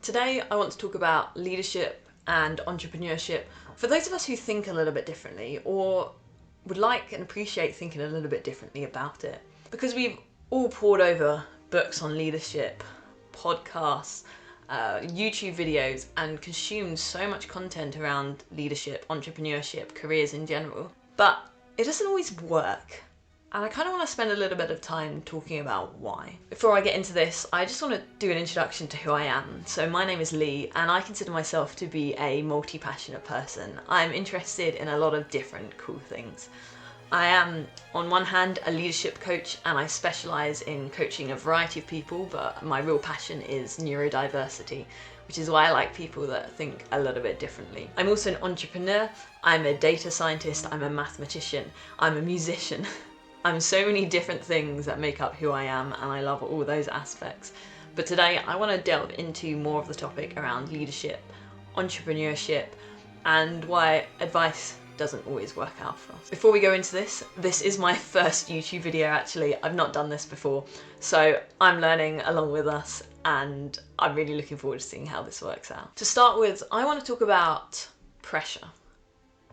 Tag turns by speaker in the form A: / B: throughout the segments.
A: Today I want to talk about leadership and entrepreneurship for those of us who think a little bit differently or would like and appreciate thinking a little bit differently about it. Because we've all pored over books on leadership, podcasts, YouTube videos, and consumed so much content around leadership, entrepreneurship, careers in general. But it doesn't always work. And I kind of want to spend a little bit of time talking about why. Before I get into this, I just want to do an introduction to who I am. So my name is Lee, and I consider myself to be a multi-passionate person. I'm interested in a lot of different cool things. I am, on one hand, a leadership coach, and I specialise in coaching a variety of people, but my real passion is neurodiversity, which is why I like people that think a little bit differently. I'm also an entrepreneur, I'm a data scientist, I'm a mathematician, I'm a musician. I'm so many different things that make up who I am, and I love all those aspects. But today I want to delve into more of the topic around leadership, entrepreneurship, and why advice doesn't always work out for us. Before we go into this is my first YouTube video actually. I've not done this before, so I'm learning along with us, and I'm really looking forward to seeing how this works out. To start with, I want to talk about pressure.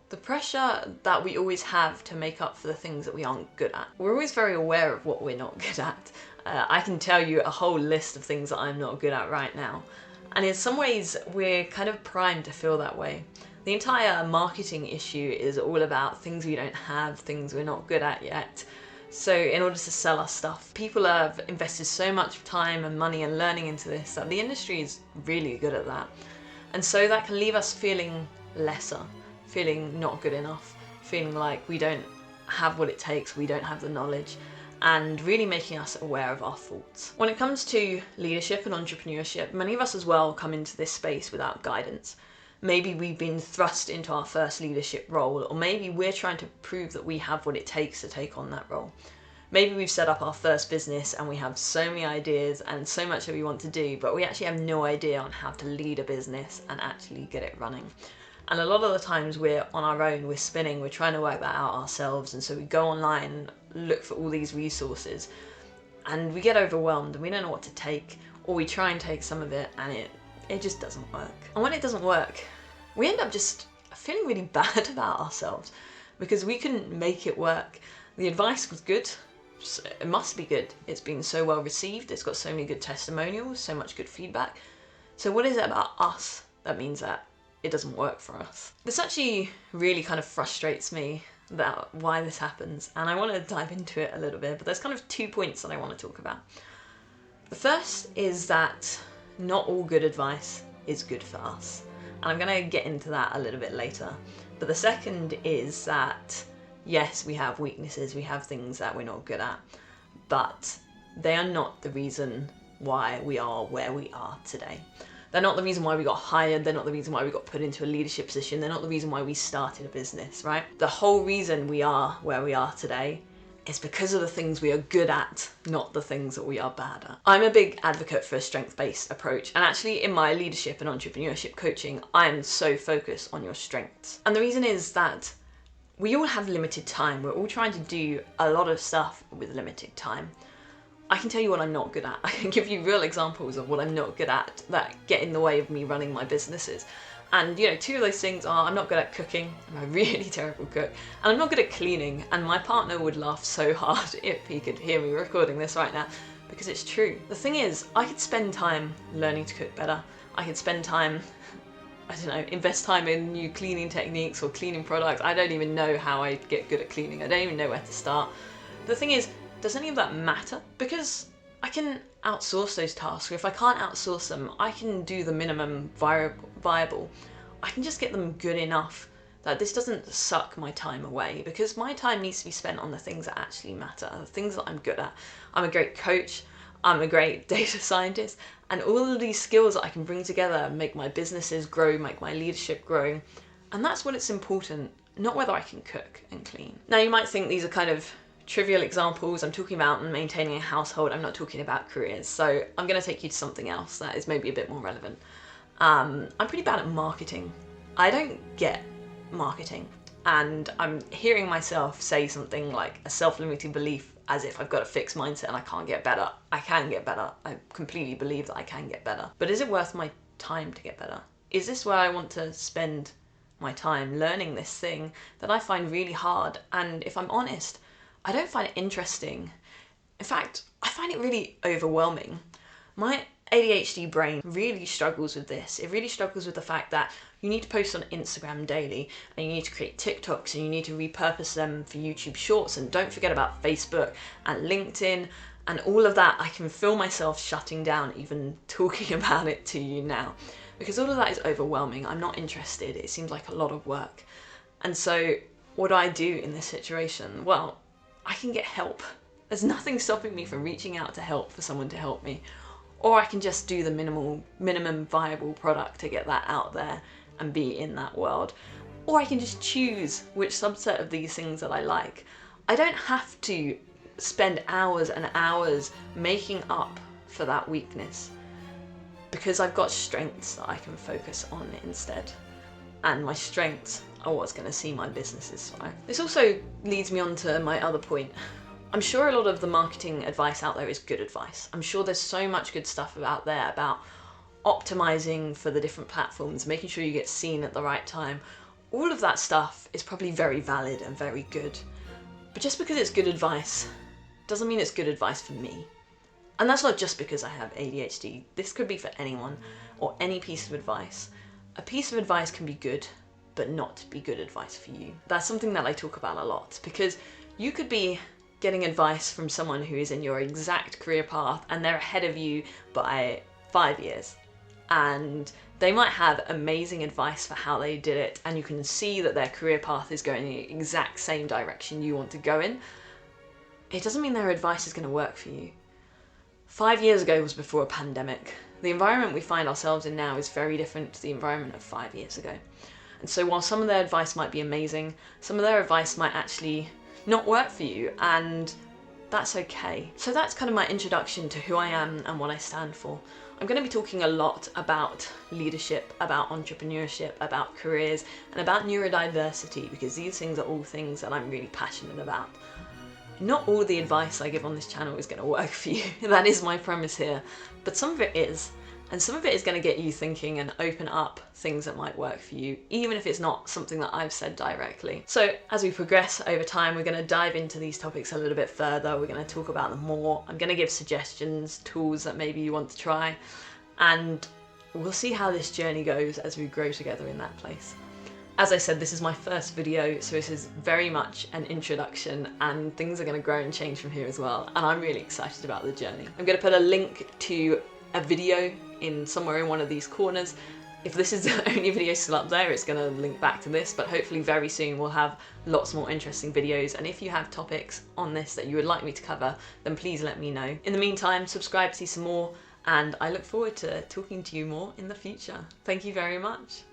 A: The pressure that we always have to make up for the things that we aren't good at. We're always very aware of what we're not good at. I can tell you a whole list of things that I'm not good at right now. And in some ways, we're kind of primed to feel that way. The entire marketing issue is all about things we don't have, things we're not good at yet. So in order to sell us stuff, people have invested so much time and money and learning into this that the industry is really good at that. And so that can leave us feeling lesser, feeling not good enough, feeling like we don't have what it takes, we don't have the knowledge, and really making us aware of our thoughts. When it comes to leadership and entrepreneurship, many of us as well come into this space without guidance. Maybe we've been thrust into our first leadership role, or maybe we're trying to prove that we have what it takes to take on that role. Maybe we've set up our first business and we have so many ideas and so much that we want to do, but we actually have no idea on how to lead a business and actually get it running. And a lot of the times we're on our own, we're spinning, we're trying to work that out ourselves, and so we go online, look for all these resources, and we get overwhelmed and we don't know what to take, or we try and take some of it and it just doesn't work. And when it doesn't work, we end up just feeling really bad about ourselves because we couldn't make it work. The advice was good, so it must be good. It's been so well received, it's got so many good testimonials, so much good feedback. So what is it about us that means that it doesn't work for us? This actually really kind of frustrates me about why this happens, and I want to dive into it a little bit, but there's kind of 2 points that I want to talk about. The first is that not all good advice is good for us, and I'm going to get into that a little bit later. But the second is that yes, we have weaknesses, we have things that we're not good at, but they are not the reason why we are where we are today. They're not the reason why we got hired, they're not the reason why we got put into a leadership position, they're not the reason why we started a business, right? The whole reason we are where we are today is because of the things we are good at, not the things that we are bad at. I'm a big advocate for a strength-based approach, and actually in my leadership and entrepreneurship coaching, I'm so focused on your strengths. And the reason is that we all have limited time. We're all trying to do a lot of stuff with limited time. I can tell you what I'm not good at. I can give you real examples of what I'm not good at that get in the way of me running my businesses. And you know, 2 of those things are I'm not good at cooking, I'm a really terrible cook, and I'm not good at cleaning. And my partner would laugh so hard if he could hear me recording this right now, because it's true. The thing is, I could spend time learning to cook better. I could spend time, I don't know, invest time in new cleaning techniques or cleaning products. I don't even know how I get good at cleaning. I don't even know where to start. The thing is, does any of that matter? Because I can outsource those tasks, or if I can't outsource them, I can do the minimum viable. I can just get them good enough that this doesn't suck my time away, because my time needs to be spent on the things that actually matter, the things that I'm good at. I'm a great coach, I'm a great data scientist, and all of these skills that I can bring together make my businesses grow, make my leadership grow. And that's what it's important, not whether I can cook and clean. Now you might think these are kind of trivial examples. I'm talking about maintaining a household, I'm not talking about careers. So I'm going to take you to something else that is maybe a bit more relevant. I'm pretty bad at marketing. I don't get marketing, and I'm hearing myself say something like a self-limiting belief as if I've got a fixed mindset and I can't get better. I can get better. I completely believe that I can get better. But is it worth my time to get better? Is this where I want to spend my time learning this thing that I find really hard? And if I'm honest, I don't find it interesting. In fact, I find it really overwhelming. My ADHD brain really struggles with this. It really struggles with the fact that you need to post on Instagram daily, and you need to create TikToks, and you need to repurpose them for YouTube Shorts, and don't forget about Facebook and LinkedIn and all of that. I can feel myself shutting down even talking about it to you now, because all of that is overwhelming. I'm not interested. It seems like a lot of work. And so what do I do in this situation? Well, I can get help. There's nothing stopping me from reaching out to help for someone to help me. Or I can just do the minimum viable product to get that out there and be in that world. Or I can just choose which subset of these things that I like. I don't have to spend hours and hours making up for that weakness, because I've got strengths that I can focus on instead. And my strengths are what's going to see my businesses thrive. This also leads me on to my other point. I'm sure a lot of the marketing advice out there is good advice. I'm sure there's so much good stuff out there about optimizing for the different platforms, making sure you get seen at the right time. All of that stuff is probably very valid and very good. But just because it's good advice doesn't mean it's good advice for me. And that's not just because I have ADHD. This could be for anyone or any piece of advice. A piece of advice can be good, but not be good advice for you. That's something that I talk about a lot, because you could be getting advice from someone who is in your exact career path and they're ahead of you by 5 years. And they might have amazing advice for how they did it, and you can see that their career path is going the exact same direction you want to go in. It doesn't mean their advice is going to work for you. 5 years ago was before a pandemic. The environment we find ourselves in now is very different to the environment of 5 years ago. And so while some of their advice might be amazing, some of their advice might actually not work for you, and that's okay. So that's kind of my introduction to who I am and what I stand for. I'm going to be talking a lot about leadership, about entrepreneurship, about careers, and about neurodiversity, because these things are all things that I'm really passionate about. Not all the advice I give on this channel is going to work for you. That is my premise here. But some of it is. And some of it is going to get you thinking and open up things that might work for you, even if it's not something that I've said directly. So as we progress over time, we're going to dive into these topics a little bit further. We're going to talk about them more. I'm going to give suggestions, tools that maybe you want to try, and we'll see how this journey goes as we grow together in that place. As I said, this is my first video, so this is very much an introduction, and things are going to grow and change from here as well. And I'm really excited about the journey. I'm going to put a link to a video in somewhere in one of these corners. If this is the only video still up there, it's going to link back to this, but hopefully very soon we'll have lots more interesting videos. And if you have topics on this that you would like me to cover, then please let me know. In the meantime, subscribe to see some more, and I look forward to talking to you more in the future. Thank you very much.